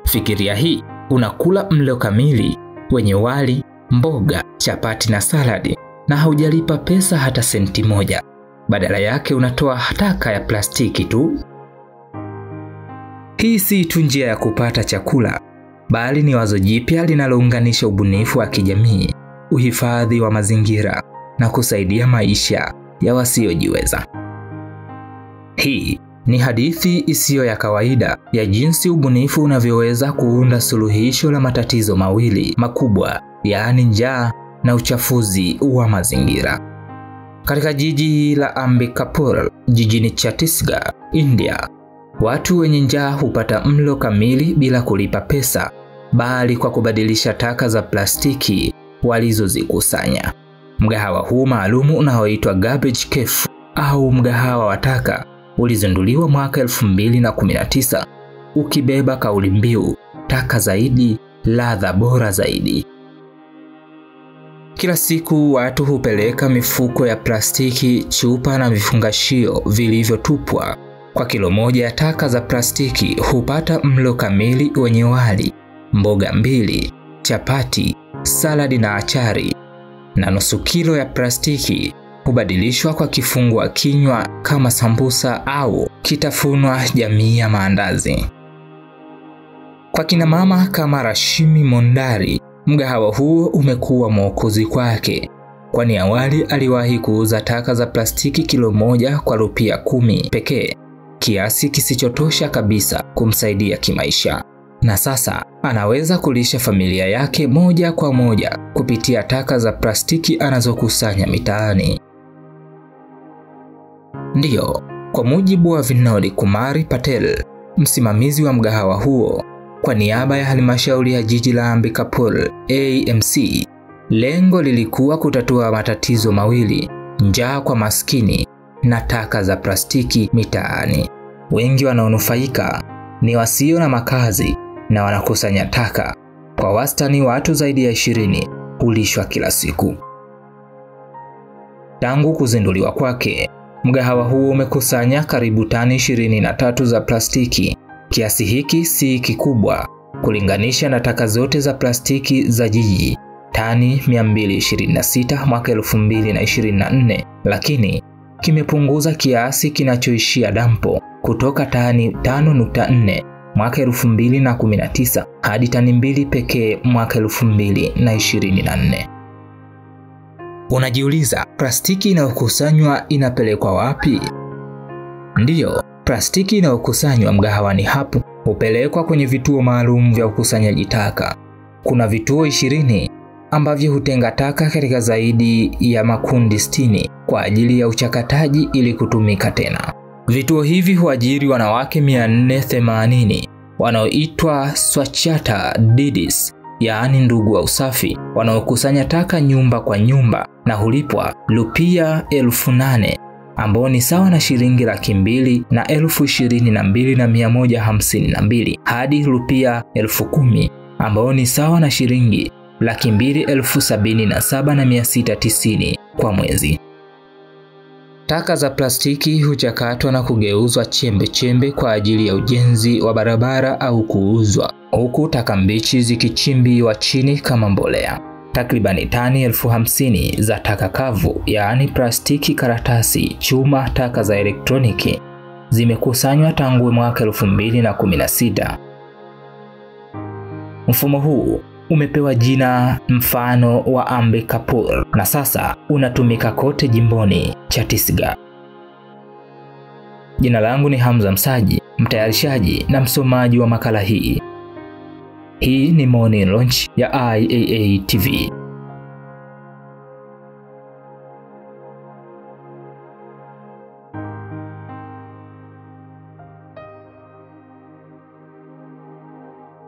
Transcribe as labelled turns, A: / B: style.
A: Fikiria hii, unakula mlo kamili wenye wali, mboga, chapati na saladi na haujalipa pesa hata senti moja. Badala yake unatoa taka ya plastiki tu. Hii si tu njia ya kupata chakula, bali ni wazo jipya linalounganisha ubunifu wa kijamii, uhifadhi wa mazingira na kusaidia maisha ya wasiojiweza. Hii ni hadithi isiyo ya kawaida ya jinsi ubunifu unavyoweza kuunda suluhisho la matatizo mawili makubwa, yaani njaa na uchafuzi wa mazingira. Katika jiji la Ambikapur, jijini Chhattisgarh, India, watu wenye njaa hupata mlo kamili bila kulipa pesa, bali kwa kubadilisha taka za plastiki walizozikusanya. Mgahawa huu maalumu unaoitwa Garbage Cafe au mgahawa wa taka ulizinduliwa mwaka 2019 ukibeba kauli mbiu taka zaidi, ladha bora zaidi. Kila siku watu hupeleka mifuko ya plastiki, chupa na vifungashio vilivyotupwa. Kwa kilo moja ya taka za plastiki hupata mlo kamili wenye wali, mboga 2, chapati, saladi na achari. Na nusu kilo ya plastiki hubadilishwa kwa kifungua kinywa kama sambusa au kitafunwa jamii ya maandazi. Kwa kina mama kama Rashmi Mondari, mgahawa huo umekuwa mwokozi kwake, kwani awali aliwahi kuuza taka za plastiki kilo moja kwa rupia 10 pekee, kiasi kisichotosha kabisa kumsaidia kimaisha. Na sasa anaweza kulisha familia yake moja kwa moja kupitia taka za plastiki anazokusanya mitaani. Ndiyo, kwa mujibu wa Vinod Kumari Patel, msimamizi wa mgahawa huo, kwa niaba ya halmashauri ya jiji la Ambikapur AMC, lengo lilikuwa kutatua matatizo mawili: njaa kwa maskini na taka za plastiki mitaani. Wengi wanaonufaika ni wasio na makazi na wanakusanya taka. Kwa wastani watu zaidi ya 20 hulishwa kila siku. Tangu kuzinduliwa kwake, mgahawa huo umekusanya karibu tani 23 za plastiki. Kiasi hiki si kikubwa kulinganisha na taka zote za plastiki za jiji, tani 226 mwaka 2024, lakini kimepunguza kiasi kinachoishia dampo kutoka tani 5.4 mwaka 2019 hadi tani 2 pekee mwaka 2024. Unajiuliza, plastiki inayokusanywa inapelekwa wapi? Ndiyo, plastiki inayokusanywa mgahawani hapo hupelekwa kwenye vituo maalum vya ukusanyaji taka. Kuna vituo 20 ambavyo hutenga taka katika zaidi ya makundi 60 kwa ajili ya uchakataji ili kutumika tena. Vituo hivi huajiri wanawake 480 wanaoitwa Swachhata Didis, yaani ndugu wa usafi, wanaokusanya taka nyumba kwa nyumba na hulipwa rupia 8,000 ambao ni sawa na shilingi 200,000 na 22,152 hadi rupia 10,000 ambao ni sawa na shilingi 277,690 kwa mwezi. Taka za plastiki huchakatwa na kugeuzwa chembe chembe kwa ajili ya ujenzi wa barabara au kuuzwa, huku taka mbichi zikichimbiwa chini kama mbolea. Takribani tani 50,000 za taka kavu, yaani plastiki, karatasi, chuma, taka za elektroniki zimekusanywa tangu mwaka 2016. Mfumo huu umepewa jina mfano wa Ambikapur na sasa unatumika kote jimboni Chhattisgarh. Jina langu ni Hamza Msaji, mtayarishaji na msomaji wa makala hii. Hii ni Morning Launch ya IAA TV.